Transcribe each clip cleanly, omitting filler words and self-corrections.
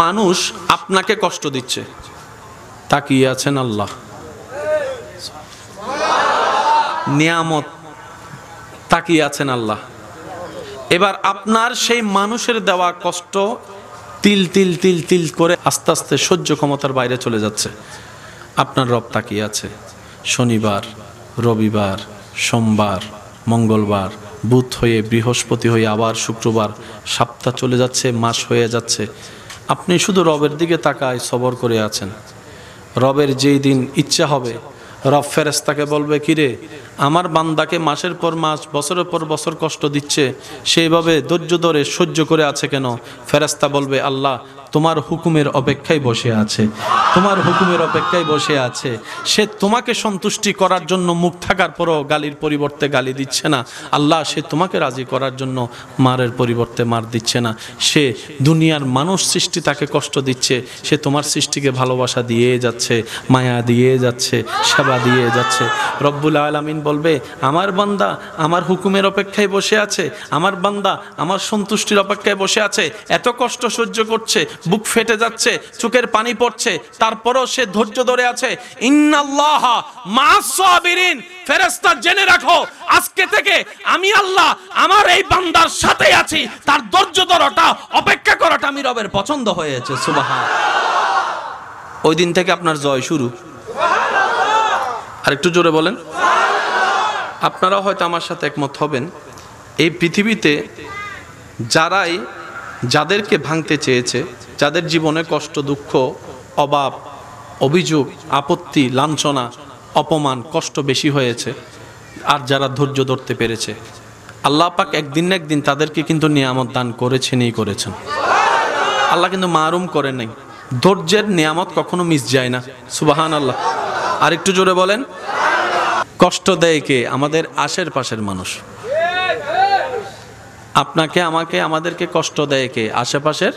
মানুষ আপনাকে কষ্ট দিচ্ছে, তাকিয়ে আছেন আল্লাহ। নিয়ামত, তাকিয়ে আছেন আল্লাহ। এবার আপনার সেই মানুষের দেওয়া কষ্ট তিল তিল তিল তিল করে আস্তে আস্তে সহ্য ক্ষমতার বাইরে চলে যাচ্ছে। আপনার রব তাকিয়ে আছে। শনিবার, রবিবার, সোমবার, মঙ্গলবার, বুধ হয়ে বৃহস্পতি হয়ে আবার শুক্রবার, সপ্তাহ চলে যাচ্ছে, মাস হয়ে যাচ্ছে। আপনি শুধু রবের দিকে তাকায় সবর করে আছেন। রবের যেই দিন ইচ্ছা হবে, রব ফেরেশতাকে বলবে, কিরে আমার বান্দাকে মাসের পর মাস, বছরের পর বছর কষ্ট দিচ্ছে, সেইভাবে ধৈর্য ধরে সহ্য করে আছে কেন? ফেরেশতা বলবে, আল্লাহ তোমার হুকুমের অপেক্ষায় বসে আছে, তোমার হুকুমের অপেক্ষায় বসে আছে। সে তোমাকে সন্তুষ্টি করার জন্য মুখ থাকার পরও গালির পরিবর্তে গালি দিচ্ছে না। আল্লাহ সে তোমাকে রাজি করার জন্য মারের পরিবর্তে মার দিচ্ছে না। সে দুনিয়ার মানুষ সৃষ্টি তাকে কষ্ট দিচ্ছে, সে তোমার সৃষ্টিকে ভালোবাসা দিয়ে যাচ্ছে, মায়া দিয়ে যাচ্ছে, সেবা দিয়ে যাচ্ছে। রব্বুল আলামিন বলবে, আমার বান্দা আমার হুকুমের অপেক্ষায় বসে আছে, আমার বান্দা আমার সন্তুষ্টির অপেক্ষায় বসে আছে। এত কষ্ট সহ্য করছে, বুক ফেটে যাচ্ছে, চোখের পানি পড়ছে, তারপরও সে ধৈর্য ধরে আছে। ইন্নাল্লাহা মা'আস সাবিরিন। ফেরেশতা জেনে রাখো, আজকে থেকে আমি আল্লাহ আমার এই বান্দার সাথে আছি। তার ধৈর্য ধরাটা, অপেক্ষা করাটা আমি রবের পছন্দ হয়েছে। সুবহানাল্লাহ। ওই দিন থেকে আপনার জয় শুরু। আর একটু জোরে বলেন। আপনারাও হয়তো আমার সাথে একমত হবেন, এই পৃথিবীতে যাদেরকে ভাঙতে চেয়েছে, যাদের জীবনে কষ্ট, দুঃখ, অভাব, অভিযোগ, আপত্তি, লাঞ্ছনা, অপমান, কষ্ট বেশি হয়েছে, আর যারা ধৈর্য ধরতে পেরেছে, আল্লাহ পাক একদিন না একদিন তাদেরকে কিন্তু নিয়ামত দান করেছেনই করেছেন। আল্লাহ কিন্তু মারুম করে নাই। ধৈর্যের নিয়ামত কখনো মিস যায় না। সুবহানাল্লাহ। আর একটু জোরে বলেন। কষ্ট দেয় কে? আমাদের আশেপাশের মানুষ। আপনাকে, আমাকে, আমাদেরকে কষ্ট দেয় কে? আশেপাশের।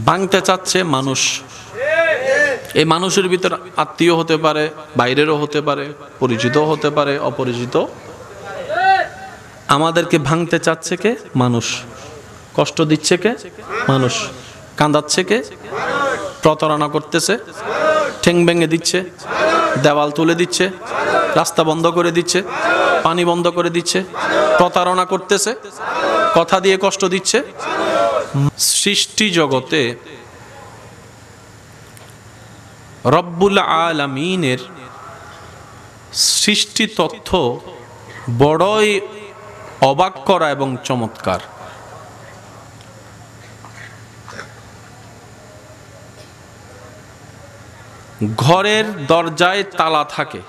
ভাঙতে চাচ্ছে মানুষ। এই মানুষের ভিতর আত্মীয় হতে পারে, বাইরেরও হতে পারে, পরিচিত হতে পারে, অপরিচিত। আমাদেরকে ভাঙতে চাচ্ছে কে? মানুষ। কষ্ট দিচ্ছে কে? মানুষ। কাঁদাচ্ছে কে? প্রতারণা করতেছে, ঠ্যাং ভেঙে দিচ্ছে, দেওয়াল তুলে দিচ্ছে, রাস্তা বন্ধ করে দিচ্ছে, পানি বন্ধ করে দিচ্ছে, প্রতারণা করতেছে, কথা দিয়ে কষ্ট দিচ্ছে। সৃষ্টি জগতে রব্বুল আলামিনের সৃষ্টি তথ্য বড়ই অবাক করা এবং চমৎকার। ঘরের দরজায় তালা থাকে।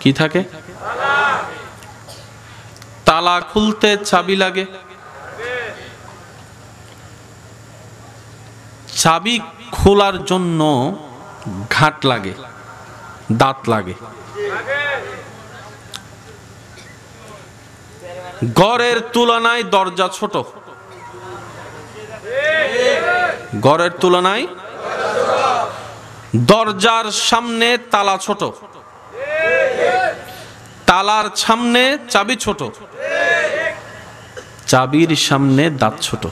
কি থাকে? তালা খুলতে চাবি লাগে। চাবি খোলার জন্য ঘাট লাগে, দাঁত লাগে। ঘরের তুলনায় দরজা ছোট। ঘরের তুলনায় দরজার সামনে তালা ছোট, তালার সামনে চাবি ছোট, চাবির সামনে দাঁত ছোট।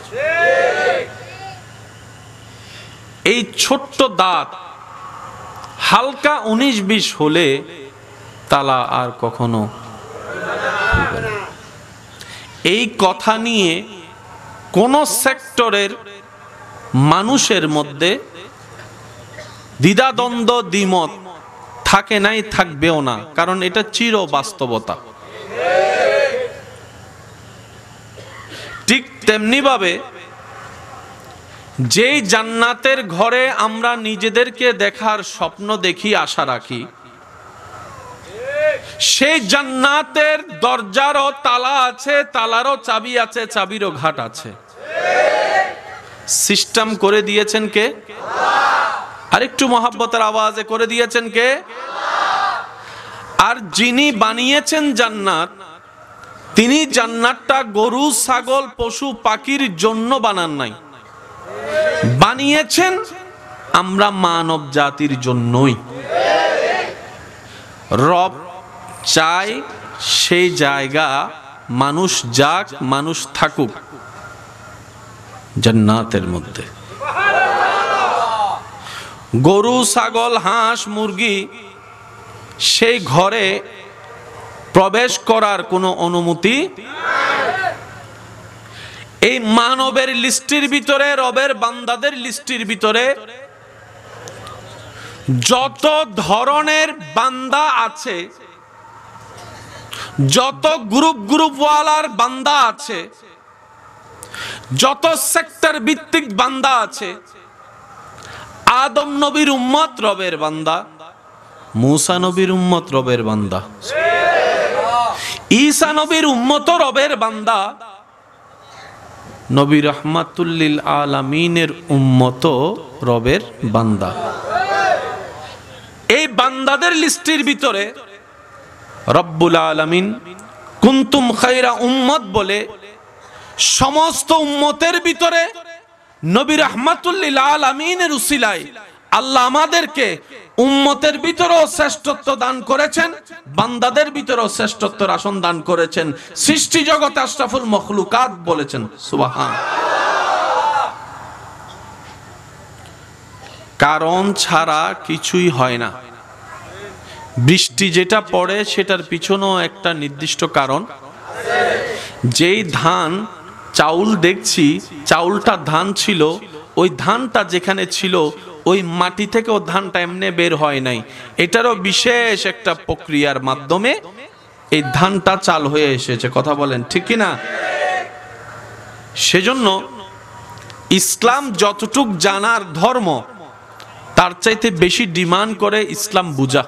এই ছোট্ট দাঁত হালকা 19-20 হলে তালা আর কখনো খুলবে না। এই কথা নিয়ে কোন সেক্টরের মানুষের মধ্যে দ্বিধাদ্বন্দ্ব, দ্বিমত থাকে নাই, থাকবেও না, কারণ এটা চির বাস্তবতা। ঠিক তেমনি ভাবে যেই জান্নাতের ঘরে আমরা নিজেদেরকে দেখার স্বপ্ন দেখি, আশা রাখি, সেই জান্নাতের দরজারও তালা আছে, তালারও চাবি আছে, চাবিরও ঘাট আছে। সিস্টেম করে দিয়েছেন কে? আরেকটু মহাব্বতের আওয়াজে করে দিয়েছেন কে? আর যিনি বানিয়েছেন জান্নাত, তিনি জান্নাতটা গরু, ছাগল, পশু পাখির জন্য বানান নাই, বানিয়েছেন আমরা মানব জাতির জন্যই। রব চায় সেই জায়গা মানুষ যাক, মানুষ থাকুক। জান্নাতের মধ্যে। গরু, ছাগল, হাঁস, মুরগি সেই ঘরে প্রবেশ করার কোনো অনুমতি। এই মানবের লিস্টির ভিতরে, রবের বান্দাদের লিস্টির ভিতরে যত ধরনের বান্দা আছে, যত গ্রুপ ওয়ালার বান্দা আছে, যত সেক্টর ভিত্তিক বান্দা আছে, আদম নবীর উম্মত রবের বান্দা, মুসা নবীর উম্মত রবের বান্দা, ঈসা নবীর উম্মত রবের বান্দা, নবী রাহমাতুল লিল আলামিনের উম্মত রবের বান্দা। এই বান্দাদের লিস্টের ভিতরে রব্বুল আলামিন কুনতুম খায়রা উম্মত বলে সমস্ত উম্মতের ভিতরে নবী রাহমাতুল লিল আলামিনের উসিলায় আল্লাহ আমাদেরকে উম্মতের ভিতরেও শ্রেষ্ঠত্ব দান করেছেন, বান্দাদের ভিতরেও শ্রেষ্ঠত্বের আসন দান করেছেন। সৃষ্টি জগতে আশরাফুল মখলুকাত বলেছেন সুবহান। কারণ ছাড়া কিছুই হয় না। বৃষ্টি যেটা পড়ে সেটার পিছনেও একটা নির্দিষ্ট কারণ। যেই ধান চাউল দেখছি, চাউলটা ধান ছিল, ওই ধানটা যেখানে ছিল ওই মাটি থেকে ও ধানটা এমনি বের হয় নাই, এটারও বিশেষ একটা প্রক্রিয়ার মাধ্যমে এই ধানটা চাল হয়ে এসেছে। কথা বলেন ঠিক কিনা? সেজন্য ইসলাম যতটুক জানার ধর্ম তার চাইতে বেশি ডিমান্ড করে ইসলাম বুঝা।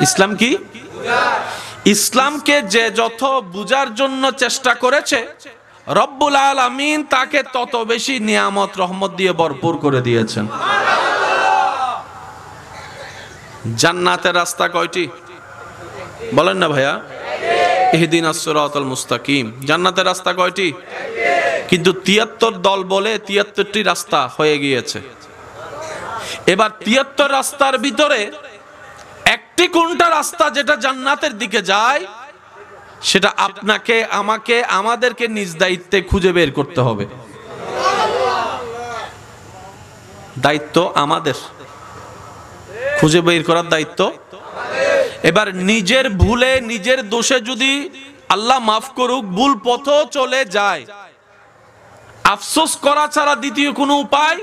ইসলাম কি? ইসলামকে যে যত বুঝার জন্য চেষ্টা করেছে রব্বুল আলামিন তাকে তত বেশি নিয়ামত রহমত দিয়ে ভরপুর করে দিয়েছেন। জান্নাতের রাস্তা কয়টি বলেন না ভাইয়া? ইহদিনাস সিরাতাল মুস্তাকিম। জান্নাতের রাস্তা কয়টি? কিন্তু ৭৩ দল বলে ৭৩টি রাস্তা হয়ে গিয়েছে। এবার ৭৩ রাস্তার ভিতরে একটি কোনটা রাস্তা যেটা জান্নাতের দিকে যায় সেটা আপনাকে, আমাকে, আমাদেরকে নিজ দায়িত্বে খুঁজে বের করতে হবে। দায়িত্ব আমাদের, খুঁজে বের করার দায়িত্ব। এবার নিজের ভুলে, নিজের দোষে যদি আল্লাহ মাফ করুক ভুল পথ চলে যায়, আফসোস করা ছাড়া দ্বিতীয় কোনো উপায়।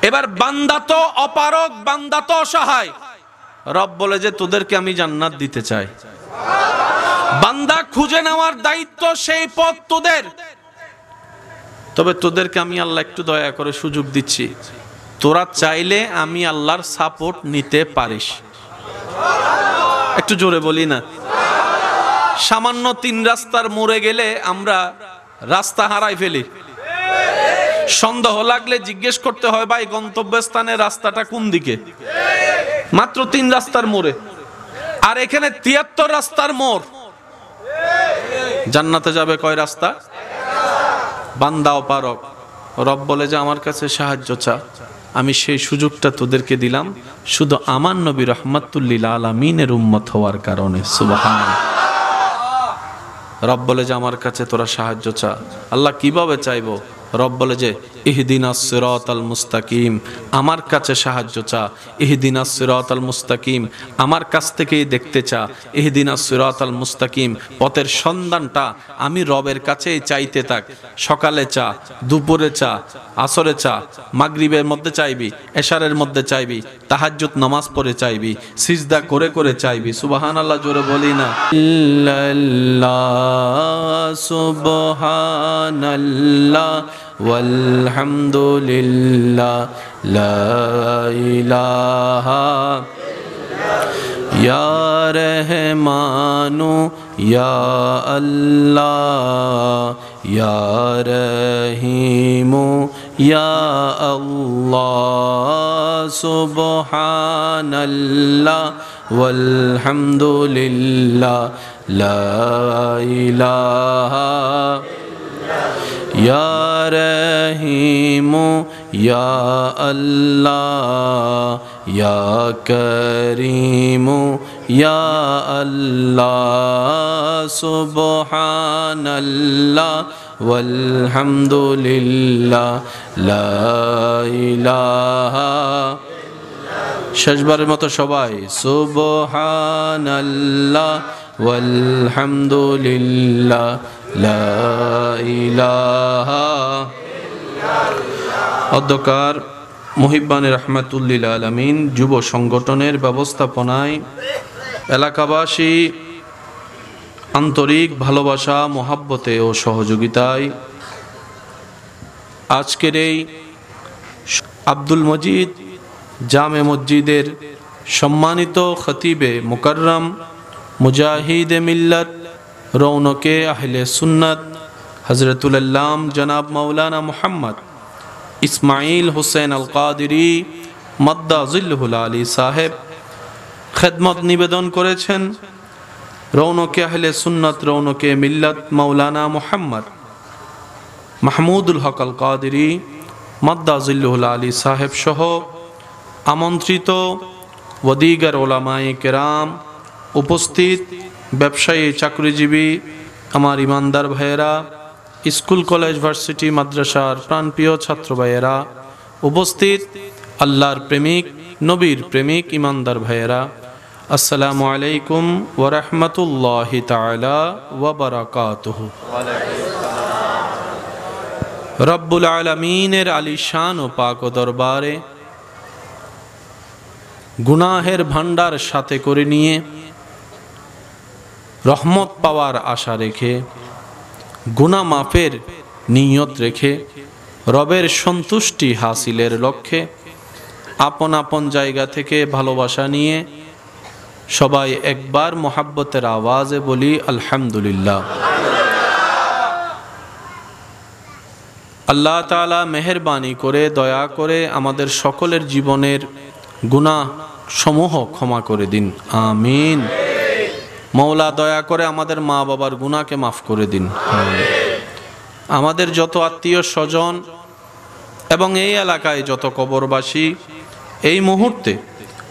এবার বান্দা তো অপারগ, বান্দা তো অসহায়। রব বলে যে তোদেরকে আমি জান্নাত দিতে চাই। বান্দা খুঁজে নেওয়ার দায়িত্ব, সেই পথ তোদের। তবে তোদেরকে আমি আল্লাহ একটু দয়া করে সুযোগ দিচ্ছি, তোরা চাইলে আমি আল্লাহর সাপোর্ট নিতে পারিস। একটু জোরে বলি না? সামান্য ৩ রাস্তার মোড়ে গেলে আমরা রাস্তা হারাই ফেলি। সন্দেহ লাগলে জিজ্ঞেস করতে হয়, ভাই গন্তব্যস্থানের রাস্তাটা কোন দিকে? মাত্র ৩ রাস্তার মোড়ে। আর এখানে ৭৩ রাস্তার মোড়। জান্নাতে যাবে কয় রাস্তা? বান্দা অপারগ। রব বলে যে আমার কাছে সাহায্য চা, আমি সেই সুযোগটা তোদেরকে দিলাম শুধু আমার নবী রাহমাতুল লিল আলামিনের উম্মত হওয়ার কারণে। সুবহান। রব বলে যে আমার কাছে তোরা সাহায্য চা। আল্লাহ কিভাবে চাইবো? রব বলে যে ইহদিনাস সিরাতাল মুস্তাকিম, আমার কাছে সাহায্য চা। ইহদিনাস সিরাতাল মুস্তাকিম, আমার কাছ থেকেই দেখতে চা। ইহদিনাস সিরাতাল মুস্তাকিম, পথের সন্ধানটা আমি রবের কাছেই চাইতে থাক। সকালে চা, দুপুরে চা, আসরে চা, মাগরিবের মধ্যে চাইবি, এশারের মধ্যে চাইবি, তাহাজ্জুদ নামাজ পড়ে চাইবি, সিজদা করে করে চাইবি। সুবহানাল্লাহ জোরে বলি না? ইল্লাল্লাহ সুবহানাল্লাহ ওয়ালহামদুলিল্লাহ লা ইলাহা ইয়া রহমানু ইয়া আল্লাহ ইয়া রহিমু ইয়া আল্লাহ সুবহানাল্লাহ ওয়ালহামদুলিল্লাহ লা ইলাহা ইয়া রহিমু ইয়া আল্লাহ ইয়া করিমু ইয়া আল্লাহ সুবহানাল্লাহ ওয়ালহামদুলিল্লাহ লা ইলাহা। শেষবারের মতো সবাই সুবহানাল্লাহ ওয়ালহামদুলিল্লাহ লা ইলাহা। অধ্যকার মুহিব্বানে রহমাতুল্লিল আলামিন যুব সংগঠনের ব্যবস্থাপনায় এলাকাবাসী আন্তরিক ভালোবাসা, মোহাব্বতে ও সহযোগিতায় আজকের এই আব্দুল মজিদ জামে মসজিদের সম্মানিত খতিবে মুকাররম, মুজাহিদে মিল্লাত, রৌনকে আহলে সুন্নাত হযরতুল আল্লাম জনাব মাওলানা মুহাম্মদ ইসমাইল হুসেন আল কাদেরী মাদ্দা জিল্লুহুল আলী সাহেব খেদমত নিবেদন করেছেন। রৌনকে আহলে সুন্নাত, রৌনকে মিল্লাত মাওলানা মুহাম্মদ মাহমুদুল হক আল কাদেরী মাদ্দা জিল্লুহুল আলী সাহেব সহ আমন্ত্রিত ওয়াদিগার ওলামায়ে কেরাম, উপস্থিত ব্যবসায়ী, চাকরিজীবী, আমার ইমানদার ভাইয়েরা, স্কুল কলেজ ভার্সিটি মাদ্রাসার প্রাণপ্রিয় ছাত্র ভাইয়েরা, উপস্থিত আল্লাহর প্রেমিক, নবীর প্রেমিক ইমানদার ভাইয়েরা, আসসালামু আলাইকুম ওয়া রাহমাতুল্লাহি তাআলা ওয়া বারাকাতুহু। রব্বুল আলামিনের আলিশান ও পাক দরবারে গুনাহের ভান্ডার সাথে করে নিয়ে রহমত পাওয়ার আশা রেখে, গুনাহ মাফের নিয়ত রেখে, রবের সন্তুষ্টি হাসিলের লক্ষ্যে আপন আপন জায়গা থেকে ভালোবাসা নিয়ে সবাই একবার মোহাব্বতের আওয়াজে বলি আলহামদুলিল্লাহ। আল্লাহ তাআলা মেহেরবানি করে, দয়া করে আমাদের সকলের জীবনের গুনাহ সমূহ ক্ষমা করে দিন, আমিন। মওলা দয়া করে আমাদের মা বাবার গুনাহকে মাফ করে দিন। আমাদের যত আত্মীয় স্বজন এবং এই এলাকায় যত কবরবাসী এই মুহূর্তে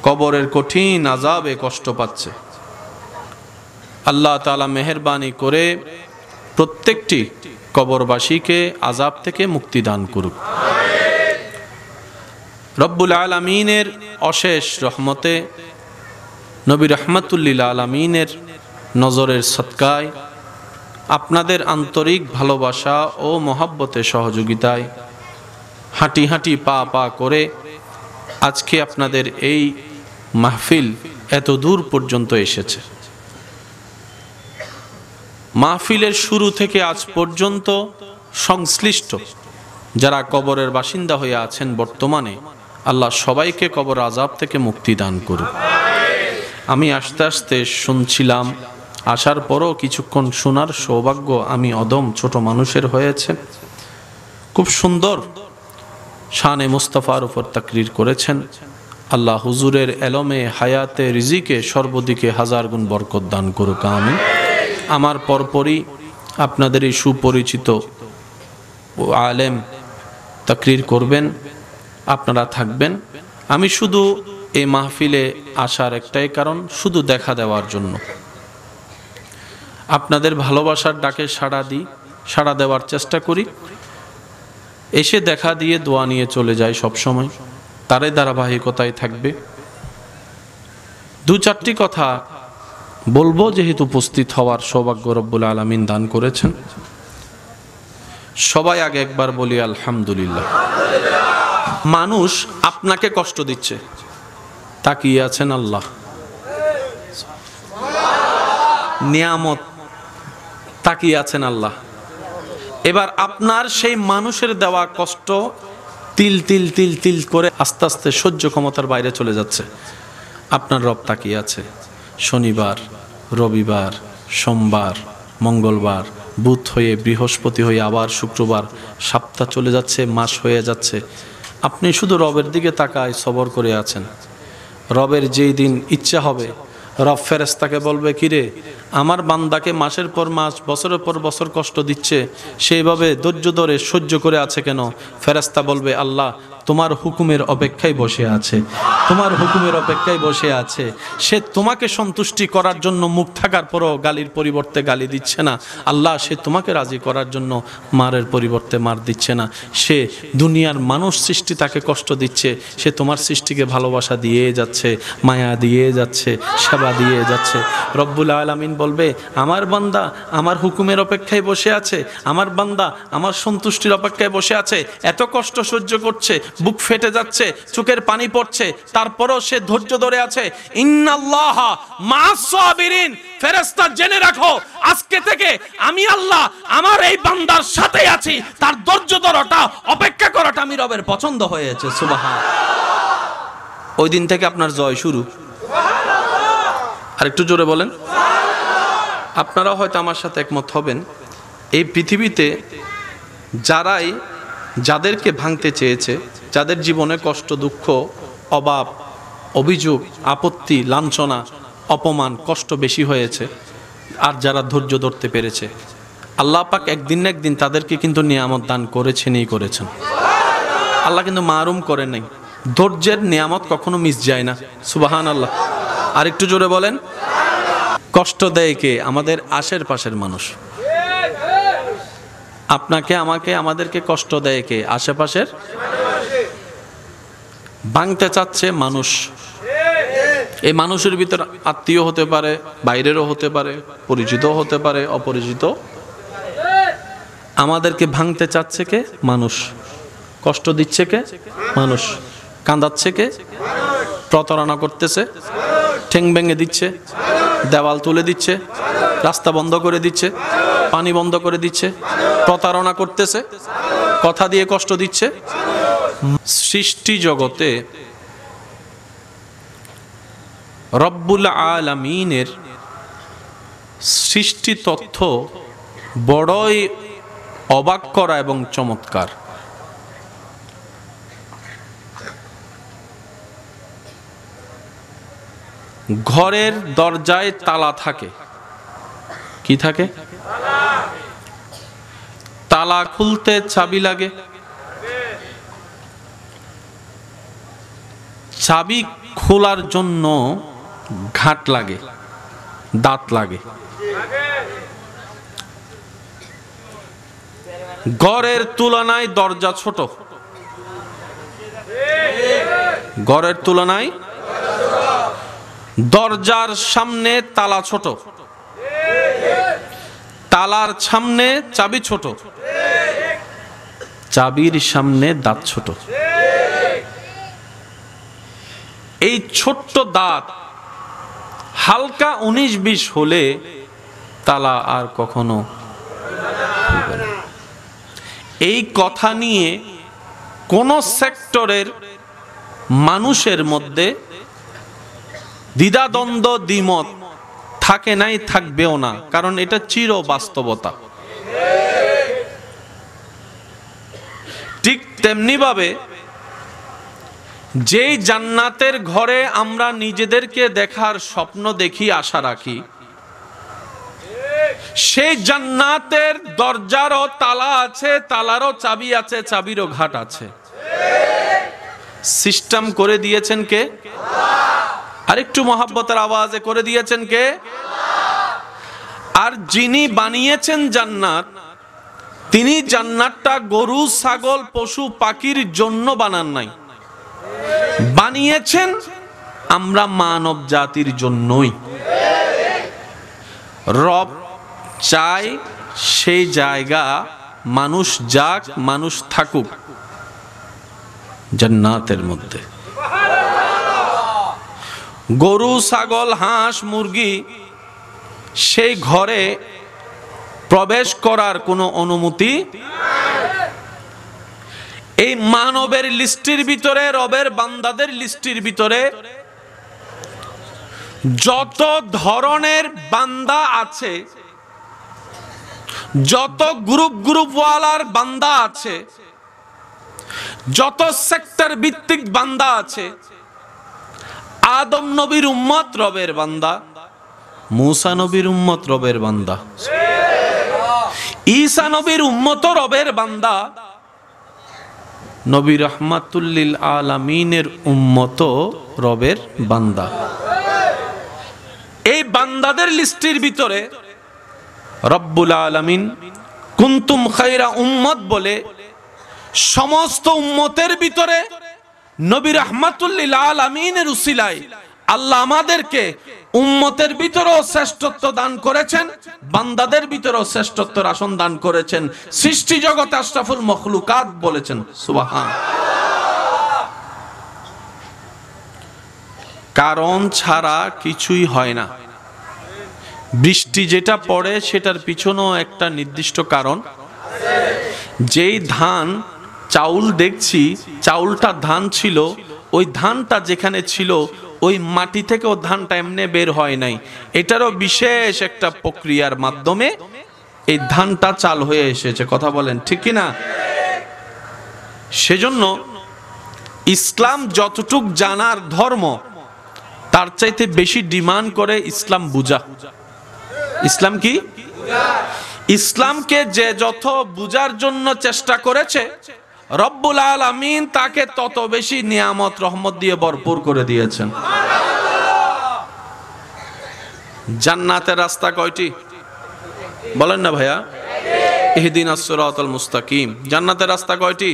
কবরের কঠিন আযাবে কষ্ট পাচ্ছে, আল্লাহ তাআলা মেহেরবানি করে প্রত্যেকটি কবরবাসীকে আযাব থেকে মুক্তি দান করুক। রব্বুল আলামিনের অশেষ রহমতে, নবী রাহমাতুল্লিল আলামিনের নজরের সদকায়, আপনাদের আন্তরিক ভালোবাসা ও মহব্বতে সহযোগিতায় হাঁটি হাঁটি পা পা করে আজকে আপনাদের এই মাহফিল এত দূর পর্যন্ত এসেছে। মাহফিলের শুরু থেকে আজ পর্যন্ত সংশ্লিষ্ট যারা কবরের বাসিন্দা হয়ে আছেন বর্তমানে, আল্লাহ সবাইকে কবর আযাব থেকে মুক্তি দান করুন। আমি আস্তে আস্তে শুনছিলাম, আসার পরও কিছুক্ষণ শোনার সৌভাগ্য আমি অদম ছোট মানুষের হয়েছে। খুব সুন্দর শানে মুস্তাফার উপর তাকরীর করেছেন। আল্লাহ হুজুরের এলমে, হায়াতে, রিজিকে সর্বদিকে হাজার গুণ বরকত দান করুক, আমিন। আমার পরপরই আপনাদের এই সুপরিচিত আলেম তাকরীর করবেন, আপনারা থাকবেন। আমি শুধু এই মাহফিলে আসার একটাই কারণ, শুধু দেখা দেওয়ার জন্য। আপনাদের ভালোবাসার ডাকে সাড়া দিই, সাড়া দেওয়ার চেষ্টা করি, এসে দেখা দিয়ে দোয়া নিয়ে চলে যায় সব সময়, তারই ধারাবাহিকতায় থাকবে। দু চারটি কথা বলবো, যেহেতু উপস্থিত হওয়ার সৌভাগ্য রব্বুল আলামিন দান করেছেন। সবাই আগে একবার বলি আলহামদুলিল্লাহ। মানুষ আপনাকে কষ্ট দিচ্ছে, তাকিয়ে আছেন আল্লাহ, নিয়ামত, তাকিয়ে আছেন আল্লাহ। এবার আপনার সেই মানুষের দেওয়া কষ্ট তিল তিল তিল তিল করে আস্তে আস্তে সহ্য ক্ষমতার বাইরে চলে যাচ্ছে। আপনার রব তাকিয়ে আছে। শনিবার, রবিবার, সোমবার, মঙ্গলবার, বুধ হয়ে বৃহস্পতি হয়ে আবার শুক্রবার, সপ্তাহ চলে যাচ্ছে, মাস হয়ে যাচ্ছে। আপনি শুধু রবের দিকে তাকায় সবর করে আছেন। রবের যেই দিন ইচ্ছা হবে রব ফেরেশতাকে বলবে, কিরে আমার বান্দাকে মাসের পর মাস বছরের পর বছর কষ্ট দিচ্ছে, সেইভাবে ধৈর্য ধরে সহ্য করে আছে কেন? ফেরেশতা বলবে, আল্লাহ তোমার হুকুমের অপেক্ষায় বসে আছে, তোমার হুকুমের অপেক্ষায় বসে আছে। সে তোমাকে সন্তুষ্টি করার জন্য মুখ থাকার পরও গালির পরিবর্তে গালি দিচ্ছে না। আল্লাহ সে তোমাকে রাজি করার জন্য মারের পরিবর্তে মার দিচ্ছে না। সে দুনিয়ার মানুষ সৃষ্টি তাকে কষ্ট দিচ্ছে, সে তোমার সৃষ্টিকে ভালোবাসা দিয়ে যাচ্ছে, মায়া দিয়ে যাচ্ছে, সেবা দিয়ে যাচ্ছে। রব্বুল আলামিন বলবে, আমার বান্দা আমার হুকুমের অপেক্ষায় বসে আছে, আমার বান্দা আমার সন্তুষ্টির অপেক্ষায় বসে আছে, এত কষ্ট সহ্য করছে, বুক ফেটে যাচ্ছে, চোখের পানি পড়ছে, তারপরও সে ধৈর্য ধরে আছে। ইন্নাল্লাহা মা'আস সাবিরিন, ফেরেশতা জেনে রাখো আজকে থেকে আমি আল্লাহ আমার এই বান্দার সাথে আছি, তার ধৈর্য ধরাটা অপেক্ষা করাটা আমি রবের পছন্দ হয়েছে। সুবহানাল্লাহ। ওই দিন থেকে আপনার জয় শুরু। আর একটু জোরে বলেন। আপনারা হয়তো আমার সাথে একমত হবেন, এই পৃথিবীতে যাদেরকে ভাঙতে চেয়েছে, যাদের জীবনে কষ্ট, দুঃখ, অভাব, অভিযোগ, আপত্তি, লাঞ্ছনা, অপমান, কষ্ট বেশি হয়েছে, আর যারা ধৈর্য ধরতে পেরেছে, আল্লাহ পাক একদিন না একদিন তাদেরকে কিন্তু নিয়ামত দান করেছেনই করেছেন। আল্লাহ কিন্তু মারুম করে নাই। ধৈর্যের নিয়ামত কখনো মিস যায় না। সুবহানাল্লাহ। আর একটু জোরে বলেন। কষ্ট দেয় কে? আমাদের আশেপাশের মানুষ। আপনাকে, আমাকে, আমাদেরকে কষ্ট দেয় কে? আশেপাশের। ভাঙতে চাচ্ছে মানুষ। এই মানুষের ভিতর আত্মীয় হতে পারে, বাইরেরও হতে পারে, পরিচিত হতে পারে, অপরিচিত। আমাদেরকে ভাঙতে চাচ্ছে কে? মানুষ। কষ্ট দিচ্ছে কে? মানুষ। কাঁদাচ্ছে কে? প্রতারণা করতেছে, ঠ্যাং ভেঙে দিচ্ছে, দেওয়াল তুলে দিচ্ছে, রাস্তা বন্ধ করে দিচ্ছে, পানি বন্ধ করে দিচ্ছে, প্রতারণা করতেছে, কথা দিয়ে কষ্ট দিচ্ছে। সৃষ্টি জগতে রব্বুল আলামিনের সৃষ্টি তথ্য বড়ই অবাক করা এবং চমৎকার। ঘরের দরজায় তালা থাকে। কি থাকে? তালা খুলতে চাবি লাগে। চাবি খোলার জন্য ঘাট লাগে, দাঁত লাগে। ঘরের তুলনায় দরজা ছোট। ঘরের তুলনায় দরজার সামনে তালা ছোট, তালার সামনে চাবি ছোট, চাবির সামনে দাঁত ছোট। এই ছোট্ট দাঁত হালকা 19-20 হলে তালা আর কখনো খুলবে না। এই কথা নিয়ে কোন সেক্টরের মানুষের মধ্যে দ্বিধাদ্বন্দ্ব, দ্বিমত থাকে নাই, থাকবেও না, কারণ এটা চির বাস্তবতা। ঠিক তেমনি ভাবে যেই জান্নাতের ঘরে আমরা নিজেদেরকে দেখার স্বপ্ন দেখি, আশা রাখি, সেই জান্নাতের দরজারও তালা আছে, তালারও চাবি আছে, চাবিরও ঘাট আছে। সিস্টেম করে দিয়েছেন কে? আরেকটু মহাব্বতের আওয়াজে করে দিয়েছেন কে? আর যিনি বানিয়েছেন জান্নাত, তিনি জান্নাতটা গরু, ছাগল, পশু পাখির জন্য বানান নাই, বানিয়েছেন আমরা মানব জাতির জন্যই। রব চাই সেই জায়গা মানুষ যাক, মানুষ থাকুক জান্নাতের মধ্যে। গরু, ছাগল, হাঁস, মুরগি সেই ঘরে প্রবেশ করার কোনো অনুমতি। এই মানবের লিস্টির ভিতরে, রবের বান্দাদের লিস্টির ভিতরে যত ধরনের বান্দা আছে, যত গ্রুপ ওয়ালার বান্দা আছে, যত সেক্টর ভিত্তিক বান্দা আছে, আদম নবীর উম্মত রবের বান্দা, মূসা নবীর উম্মত রবের বান্দা, ঈসা নবীর উম্মত রবের বান্দা, নবী রাহমাতুল লিল আলামিনের উম্মত রবের বান্দা। এই বান্দাদের লিস্টের ভিতরে রব্বুল আলামিন কুনতুম খায়রা উম্মত বলে সমস্ত উম্মতের ভিতরে নবী রাহমাতুল লিল আলামিনের উসিলায় আল্লাহ আমাদেরকে উম্মতের ভিতরেও শ্রেষ্ঠত্ব দান করেছেন, বান্দাদের ভিতরেও শ্রেষ্ঠত্বের আসন দান করেছেন। সৃষ্টি জগতে আশরাফুল মখলুকাত বলেছেন সুবহান। কারণ ছাড়া কিছুই হয় না। বৃষ্টি যেটা পড়ে সেটার পিছনেও একটা নির্দিষ্ট কারণ। যেই ধান চাউল দেখছি, চাউলটা ধান ছিল, ওই ধানটা যেখানে ছিল ওই মাটি থেকে ও ধানটা এমনি বের হয় নাই, এটারও বিশেষ একটা প্রক্রিয়ার মাধ্যমে এই ধানটা চাল হয়ে এসেছে। কথা বলেন ঠিক কি না? সেজন্য ইসলাম যতটুক জানার ধর্ম তার চাইতে বেশি ডিমান্ড করে ইসলাম বুঝা। ইসলাম কি? ইসলামকে যে যত বুঝার জন্য চেষ্টা করেছে রব্বুল আলামিন তাকে তত বেশি নিয়ামত রহমত দিয়ে ভরপুর করে দিয়েছেন। জান্নাতের রাস্তা কয়টি বলেন না ভাইয়া? ইহদিনাস সিরাতাল মুস্তাকিম। জান্নাতের রাস্তা কয়টি?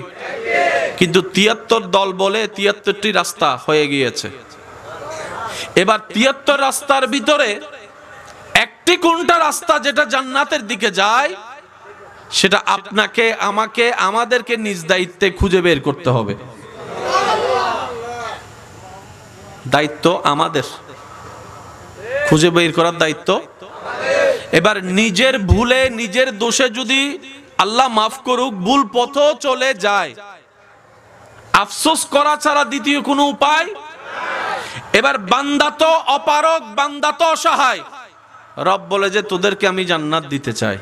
কিন্তু ৭৩ দল বলে ৭৩টি রাস্তা হয়ে গিয়েছে। এবার ৭৩ রাস্তার ভিতরে একটি কোনটা রাস্তা যেটা জান্নাতের দিকে যায় সেটা আপনাকে, আমাকে, আমাদেরকে নিজ দায়িত্বে খুঁজে বের করতে হবে। দায়িত্ব আমাদের, খুঁজে বের করার দায়িত্ব। এবার নিজের ভুলে নিজের দোষে যদি আল্লাহ মাফ করুক ভুল পথে চলে যায়, আফসোস করা ছাড়া দ্বিতীয় কোনো উপায়। এবার বান্দা তো অপারগ, বান্দা তো অসহায়। রব বলে যে তোদেরকে আমি জান্নাত দিতে চাই।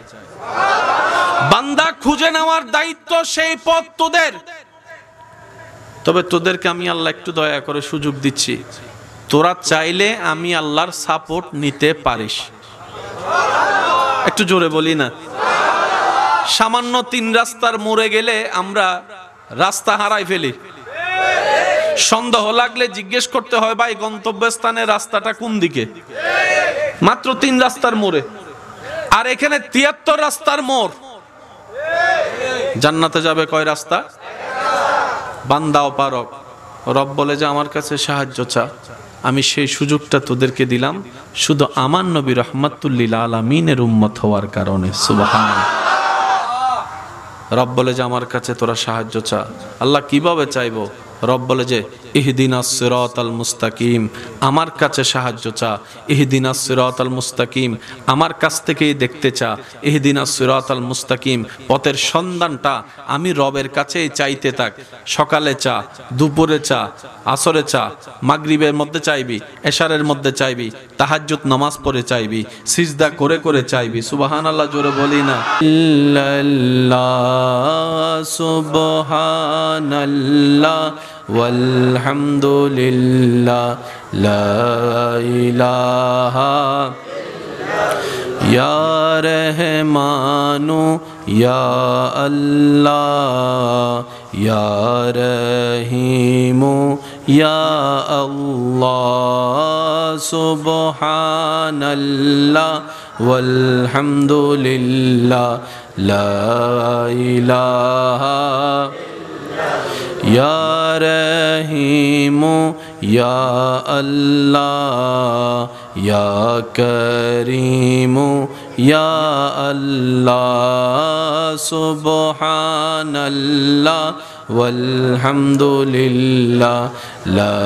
বান্দা খুঁজে নেওয়ার দায়িত্ব, সেই পথ তোদের। তবে তোদেরকে আমি আল্লাহ একটু দয়া করে সুযোগ দিচ্ছি, তোরা চাইলে আমি আল্লাহর সাপোর্ট নিতে পারিস। একটু জোরে বলি না? সামান্য ৩ রাস্তার মোড়ে গেলে আমরা রাস্তা হারাই ফেলি। সন্দেহ লাগলে জিজ্ঞেস করতে হয়, ভাই গন্তব্যস্থানের রাস্তাটা কোন দিকে? মাত্র ৩ রাস্তার মোড়ে। আর এখানে ৭৩ রাস্তার মোড়। জান্নাতে যাবে কয় রাস্তা? বান্দা অপারগ। রব বলে যে আমার কাছে সাহায্য চা, আমি সেই সুযোগটা তোদেরকে দিলাম শুধু আমার নবী রাহমাতুল লিল আলামিনের উম্মত হওয়ার কারণে। সুবহান। রব বলে যে আমার কাছে তোরা সাহায্য চা। আল্লাহ কিভাবে চাইবো? রব বলে যে ইহদিনাস সিরাতাল মুস্তাকিম, আমার কাছে সাহায্য চা। ইহদিনাস সিরাতাল মুস্তাকিম, আমার কাছ থেকেই দেখতে চা। ইহদিনাস সিরাতাল মুস্তাকিম, পথের সন্ধানটা আমি রবের কাছেই চাইতে থাক। সকালে চা, দুপুরে চা, আসরে চা, মাগরিবের মধ্যে চাইবি, এশারের মধ্যে চাইবি, তাহাজ্জুদ নামাজ পড়ে চাইবি, সিজদা করে করে চাইবি। সুবহানাল্লাহ জোরে বলি না? ইল্লাল্লাহ সুবহানাল্লাহ ওয়ালহামদুলিল্লাহ লা ইলাহা ইয়া রহমানু ইয়া আল্লাহ ইয়া রহিমু ইয়া আল্লাহ সুবহানাল্লাহ ওয়ালহামদুলিল্লাহ লা ইলাহা ইয়া রহিমু ইয়া আল্লাহ ইয়া করিমু ইয়া আল্লাহ সুবহানাল্লাহ ওয়ালহামদুলিল্লাহ লা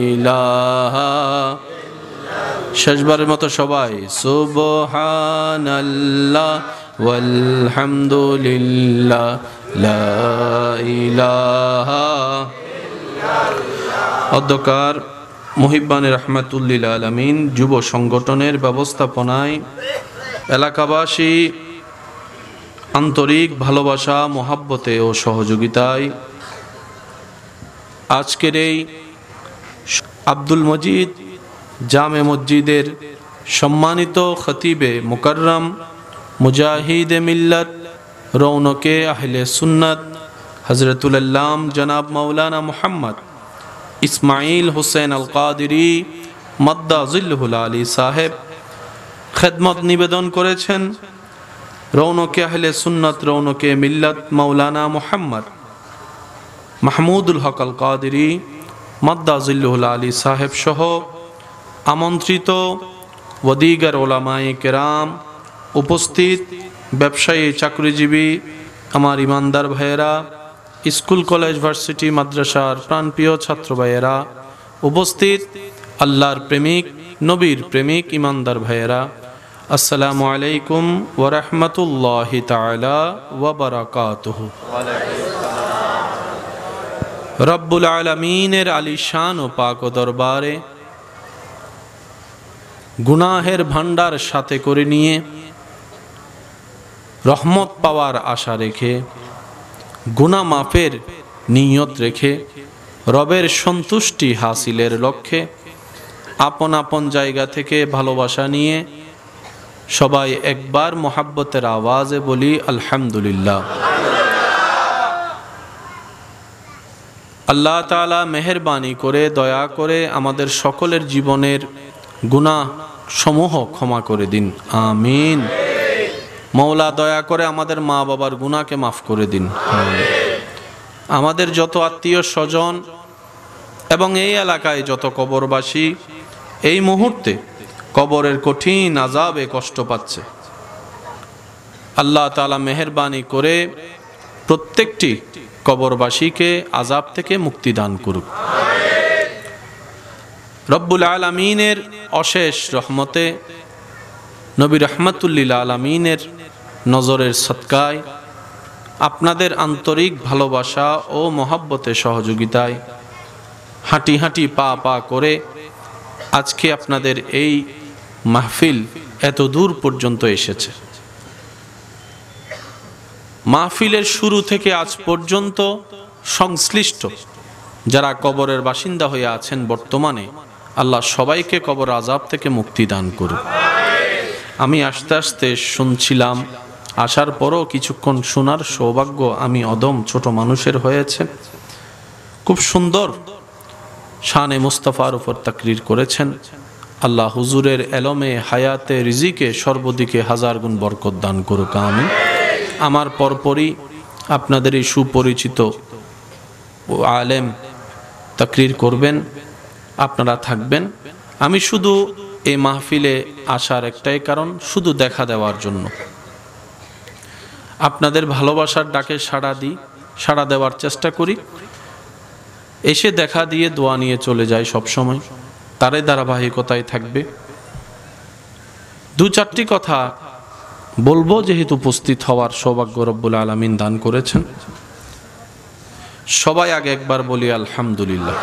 ইলাহা। শেষবারের মতো সবাই সুবহানাল্লাহ ওয়ালহামদুলিল্লাহ লা ইলাহা। অধ্যকার মুহিব্বানে রাহমাতুল লিল আলামিন যুব সংগঠনের ব্যবস্থাপনায় এলাকাবাসী আন্তরিক ভালোবাসা, মোহাব্বতে ও সহযোগিতায় আজকের এই আব্দুল মজিদ জামে মসজিদের সম্মানিত খতিবে মুকাররম, মুজাহিদে মিল্লাত, রৌনকে আহলে সুন্নাত হযরতুল আল্লাম জনাব মাওলানা মুহাম্মদ ইসমাইল হুসেন আল কাদেরী মাদ্দা জিল্লুহুল আলী সাহেব খেদমত নিবেদন করেছেন। রৌনকে আহলে সুন্নাত, রৌনকে মিল্লাত মাওলানা মুহাম্মদ মাহমুদুল হক আল কাদেরী মাদ্দা জিল্লুহুল আলী সাহেব সহ আমন্ত্রিত ওয়াদিগার ওলামায়ে কেরাম, উপস্থিত ব্যবসায়ী, চাকরিজীবী, আমার ইমানদার ভাইয়েরা, স্কুল কলেজ ভার্সিটি মাদ্রাসার প্রাণপ্রিয় ছাত্র ভাইয়েরা, উপস্থিত আল্লাহর প্রেমিক, নবীর প্রেমিক ইমানদার ভাইয়েরা, আসসালামু আলাইকুম ওয়া রাহমাতুল্লাহি তাআলা ওয়া বারাকাতুহু। রব্বুল আলামিনের আলিশান ও পাক দরবারে গুনাহের ভান্ডার সাথে করে নিয়ে রহমত পাওয়ার আশা রেখে, গুনাহ মাফের নিয়ত রেখে, রবের সন্তুষ্টি হাসিলের লক্ষ্যে আপন আপন জায়গা থেকে ভালোবাসা নিয়ে সবাই একবার মোহাব্বতের আওয়াজে বলি আলহামদুলিল্লাহ। আল্লাহ তাআলা মেহেরবানি করে, দয়া করে আমাদের সকলের জীবনের গুনাহ সমূহ ক্ষমা করে দিন, আমিন। মওলা দয়া করে আমাদের মা বাবার গুনাহকে মাফ করে দিন, আমাদের যত আত্মীয় স্বজন এবং এই এলাকায় যত কবরবাসী এই মুহূর্তে কবরের কঠিন আযাবে কষ্ট পাচ্ছে, আল্লাহ তাআলা মেহেরবানি করে প্রত্যেকটি কবরবাসীকে আযাব থেকে মুক্তি দান করুক। রব্বুল আলামিনের অশেষ রহমতে, নবী রাহমাতুল লিল আলামিনের নজরের সদকায়, আপনাদের আন্তরিক ভালোবাসা ও মহব্বতে সহযোগিতায় হাঁটি হাঁটি পা পা করে আজকে আপনাদের এই মাহফিল এত দূর পর্যন্ত এসেছে। মাহফিলের শুরু থেকে আজ পর্যন্ত সংশ্লিষ্ট যারা কবরের বাসিন্দা হয়ে আছেন বর্তমানে, আল্লাহ সবাইকে কবর আযাব থেকে মুক্তি দান করুন। আমি আস্তে আস্তে শুনছিলাম, আসার পরও কিছুক্ষণ শোনার সৌভাগ্য আমি অদম ছোট মানুষের হয়েছে। খুব সুন্দর শানে মুস্তাফার উপর তাকরীর করেছেন। আল্লাহ হুজুরের এলমে, হায়াতে, রিজিকে সর্বদিকে হাজার গুণ বরকত দান করুক, আমিন। আমার পরপরই আপনাদের এই সুপরিচিত আলেম তাকরীর করবেন, আপনারা থাকবেন। আমি শুধু এই মাহফিলে আসার একটাই কারণ, শুধু দেখা দেওয়ার জন্য। আপনাদের ভালোবাসার ডাকে সাড়া দেওয়ার চেষ্টা করি, এসে দেখা দিয়ে দোয়া নিয়ে চলে যায় সব সময়, তারই ধারাবাহিকতায় থাকবে। দু চারটি কথা বলবো, যেহেতু উপস্থিত হওয়ার সৌভাগ্য রব্বুল আলামিন দান করেছেন। সবাই আগে একবার বলি আলহামদুলিল্লাহ।